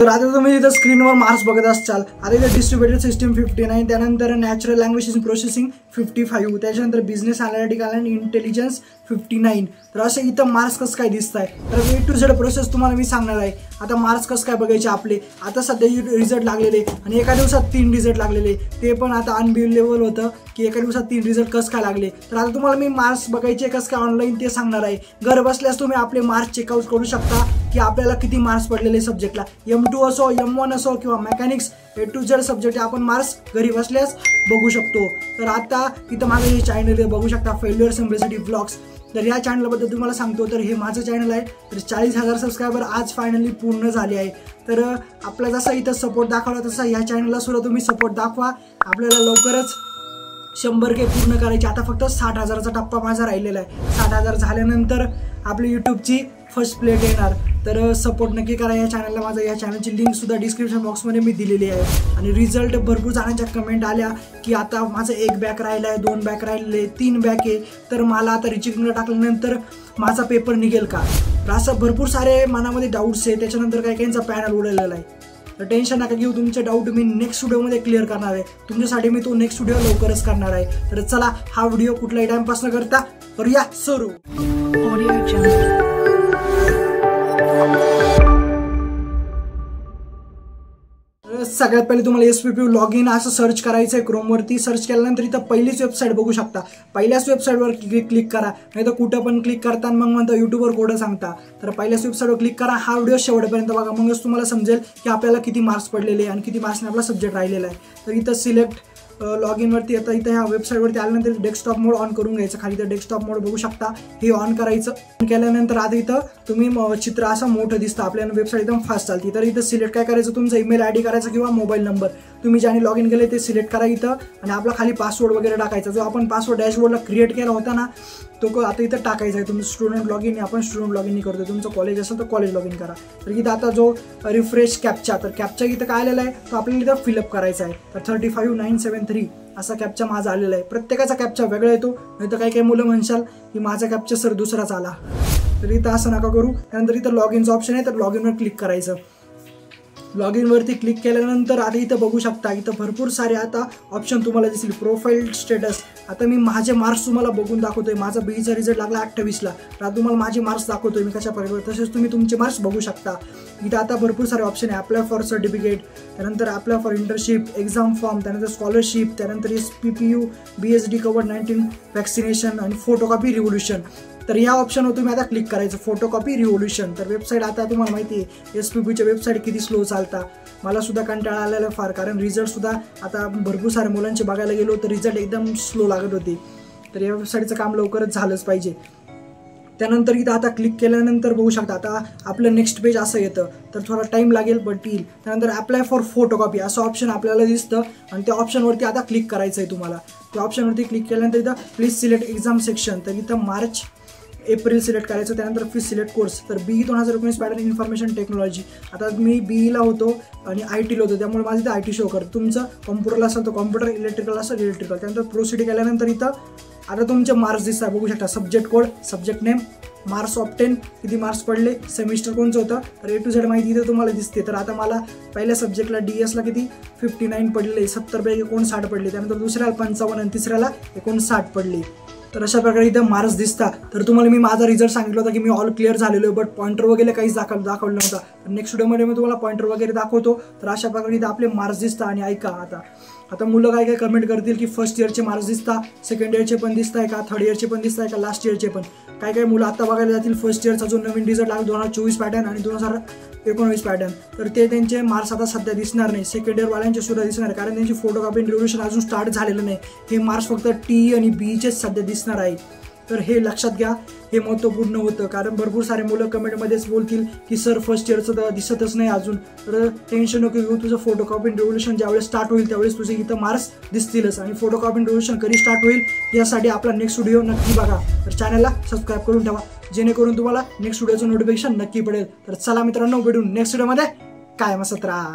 तर आता तुम्ही इथं स्क्रीनवर मार्क्स बघत असाल. आता इथे डिस्ट्रीब्युटेड सिस्टम 59, त्यानंतर नॅचरल लँग्वेज प्रोसेसिंग 55, त्याच्यानंतर बिझनेस अनालिटिकल अँड इंटेलिजन्स 59. तर असे इथं मार्क्स कसं काय दिसत आहे. तर A to Z प्रोसेस तुम्हाला मी सांगणार आहे. आता मार्क्स कसं काय बघायचे आपले. आता सध्या रिझल्ट लागलेले आणि एका दिवसात 3 रिझल्ट लागलेले, ते पण आता अनबिलिव्हेबल होतं की एका दिवसात 3 रिझल्ट कसं काय लागले. तर आता तुम्हाला मी मार्क्स बघायचे कसं काय ऑनलाईन ते सांगणार आहे. घर बसल्यास तुम्ही आपले मार्क्स चेकआउट करू शकता की आपल्याला किती मार्क्स पडलेले सब्जेक्टला. M2 असो, M1 असो किंवा mechanics, A to Z subject आपण मार्क्स घरी बसल्यास बघू शकतो. तर आता इथं माझं हे चॅनल बघू शकता, फेल्युअर सिम्प्लिसिटी व्लॉग्स. तर या चॅनलबद्दल तुम्हाला सांगतो, तर हे माझं चॅनल आहे. तर 40,000 सबस्क्रायबर आज फायनली पूर्ण झाले आहे. तर आपला जसा इथं सपोर्ट दाखवला तसा या चॅनलला सुद्धा तुम्ही सपोर्ट दाखवा. आपल्याला लवकरच 100K पूर्ण करायचे. आता फक्त 60,000चा टप्पा माझा राहिलेला आहे. 60,000 झाल्यानंतर आपली यूट्यूबची फर्स्ट प्लेट येणार. तर सपोर्ट नक्की करा या चॅनलला. माझा या चॅनलची लिंक सुद्धा डिस्क्रिप्शन बॉक्समध्ये मी दिलेली आहे. आणि रिझल्ट भरपूर जणांच्या कमेंट आल्या की आता माझं 1 बॅक राहिला आहे, 2 बॅक राहिले, 3 बॅक आहे. तर मला आता रिचेकिंगला टाकल्यानंतर माझा पेपर निघेल का. तर असं भरपूर सारे मनामध्ये डाऊट्स आहे. त्याच्यानंतर काही काहींचा पॅनल उडलेला आहे. तर टेन्शन नका घेऊ, तुमचे डाऊट मी नेक्स्ट व्हिडिओमध्ये क्लिअर करणार आहे. तुमच्यासाठी मी तो नेक्स्ट व्हिडिओ लवकरच करणार आहे. तर चला हा व्हिडिओ कुठलाही टाइमपास न करता करूया सुरू. सगळ्यात पहिले तुम्हाला SPP लॉग इन असं सर्च करायचं आहे. क्रोमवरती सर्च केल्यानंतर इथं पहिलीच वेबसाईट बघू शकता. पहिल्याच वेबसाईटवर क्लिक करा, नाही तर कुठं पण क्लिक करता मग म्हणता यूट्यूबवर कोडं सांगता. तर पहिल्याच वेबसाईटवर क्लिक करा. हा व्हिडिओ शेवटपर्यंत बघा, मगच तुम्हाला समजेल की आपल्याला किती मार्क्स पडलेले आणि किती मार्क्सने आपला सब्जेक्ट राहिलेला आहे. तर इथं सिलेक्ट लॉग इनवरती येतं. इथं ह्या वेबसाईटवरती आल्यानंतर डेस्कटॉप मोड ऑन करून घ्यायचं. खाली तर डेस्कटॉप मोड बघू शकता, हे ऑन करायचं. केल्यानंतर आता इथं तुम्ही चित्र असं मोठं दिसतं. आपल्याला वेबसाईट एकदम फास्ट चालते. तर इथं सिलेक्ट काय करायचं, तुमचा ईमेल ID करायचा किंवा मोबाईल नंबर. तुम्ही ज्याने लॉग इन केले ते सिलेक्ट करा इथं. आणि आपला खाली पासवर्ड वगैरे टाकायचा. जो आपण पासवर्ड डॅशबोर्डला क्रिएट केला होता ना, तो आता इथं टाकायचा आहे. तुमचं स्टुडंट लॉग इन, आपण स्टुडंट लॉग इन करतो. तुमचं कॉलेज असेल तर कॉलेज लॉग इन करा. तर इथं आता जो रिफ्रेश कॅप्चा, तर कॅप्चा इथं काय आलेला आहे तो आपल्याला इथं फिलअप करायचा आहे. तर 35973 असा कॅप्चा माझा आलेला आहे. प्रत्येकाचा कॅप्चा वेगळा येतो. नाही तर काही मुलं म्हणशाल की माझा कॅप्चा सर दुसराच आला. तर इथं असं नका करू. त्यानंतर इथं लॉग इनचं ऑप्शन आहे, तर लॉग इनवर क्लिक करायचं. लॉग इनवरती क्लिक केल्यानंतर आता इथं बघू शकता, इथं भरपूर सारे आता ऑप्शन तुम्हाला दिसतील. Profile status. आता मी माझे मार्क्स तुम्हाला बघून दाखवतोय. माझा BEचा रिझल्ट लागला 28ला. तर तुम्हाला माझे मार्क्स दाखवतोय मी कशा प्रकारे. तसेच तुम्ही तुमचे मार्क्स बघू शकता. इथं आता भरपूर सारे ऑप्शन आहे. अप्लाय फॉर सर्टिफिकेट, त्यानंतर apply for internship, exam form, त्यानंतर स्कॉलरशिप, त्यानंतर SPPU BSD COVID-19 वॅक्सिनेशन आणि फोटोकॉपी रिव्होल्युशन. तर या ऑप्शनवर तुम्ही आता क्लिक करायचं, फोटोकॉपी रिव्होल्युशन. तर वेबसाईट आता तुम्हाला माहिती आहे SPPच्या वेबसाईट किती स्लो चालता. मला सुद्धा कंटाळा आलेला फार, कारण रिझल्ट सुद्धा आता भरपूर साऱ्या मुलांचे बघायला गेलो तर रिझल्ट एकदम स्लो लागत होते. तर या वेबसाईटचं काम लवकरच झालंच पाहिजे. त्यानंतर इथं आता क्लिक केल्यानंतर बघू शकता आता आपलं नेक्स्ट पेज असं येतं. तर थोडा टाईम लागेल बट येईल. त्यानंतर अप्लाय फॉर फोटोकॉपी असं ऑप्शन आपल्याला दिसतं आणि त्या ऑप्शनवरती आता क्लिक करायचं आहे तुम्हाला. त्या ऑप्शनवरती क्लिक केल्यानंतर इथं प्लीज सिलेक्ट एक्झाम सेक्शन. तर इथं मार्च एप्रिल सिलेक्ट करायचं. त्यानंतर प्लीज सिलेक्ट कोर्स. तर BE 2019 पॅटर्न इन्फॉर्मेशन टेक्नॉलॉजी. आता मी BEला होतो आणि ITला होतो, त्यामुळे माझं इथं IT शो करतो. तुमचं कॉम्प्युटरला असेल तर कॉम्प्युटर, इलेक्ट्रिकल असेल इलेक्ट्रिकल. त्यानंतर प्रोसीड केल्यानंतर इथं आता तुमचे मार्क्स दिसतात बघू शकता. Subject code, subject name, marks of 10, किती मार्क्स पडले, सेमिस्टर कोणचं होतं. तर A to Z माहिती इथं तुम्हाला दिसते. तर आता मला पहिल्या सब्जेक्टला DSला किती 59 पडले, 70 पैकी 59 पडले. त्यानंतर दुसऱ्याला 55 आणि तिसऱ्याला 59 पडले. तर अशा प्रकारे इथं मार्क्स दिसतात. तर तुम्हाला मी माझा रिझल्ट सांगितलं होता की मी ऑल क्लिअर झालेलो आहे, बट पॉइंटर वगैरे काहीच दाखवलं नव्हतं. तर नेक्स्ट व्हिडिओमध्ये मी तुम्हाला पॉइंटर वगैरे दाखवतो. तर अशा प्रकारे इथं आपले मार्क्स दिसतात. आणि ऐका, आता मुलं काय कमेंट करतील की फर्स्ट इयरचे मार्क्स दिसतात, सेकंड इयरचे पण दिसत आहे का, थर्ड इयरचे पण दिसत आहे का, लास्ट इयरचे पण. काय मुलं आता बघायला जातील फर्स्ट इयरचा जो नवीन रिझल्ट लागला 2024 पॅटर्न आणि 2019 पॅटर्न. तर ते त्यांचे मार्क्स आता सध्या दिसणार नाही. सेकंड इयरवाल्यांचे सुद्धा दिसणार, कारण त्यांची फोटोकॉपी रिव्होल्युशन अजून स्टार्ट झालेलं नाही. हे मार्क्स फक्त TE आणि BEचेच सध्या दिसणार आहे. तर हे लक्षात घ्या, हे महत्त्वपूर्ण होतं. कारण भरपूर सारे मुलं कमेंटमध्येच बोलतील की सर फर्स्ट इयरचं तर दिसतच नाही अजून. तर टेन्शन नको घेऊ. तुझं फोटोकॉपी रिव्होल्युशन ज्यावेळेस स्टार्ट होईल त्यावेळेस तुझे इथं मार्क्स दिसतीलच. आणि फोटोकॉपी रिव्होल्युशन कधी स्टार्ट होईल यासाठी आपला नेक्स्ट व्हिडिओ नक्की बघा. तर चॅनलला सबस्क्राईब करून ठेवा, जेणेकरून तुम्हाला नेक्स्ट व्हिडिओचं नोटिफिकेशन नक्की पडेल. तर चला मित्रांनो, भेटून नेक्स्ट व्हिडिओमध्ये. कायम असत राहा.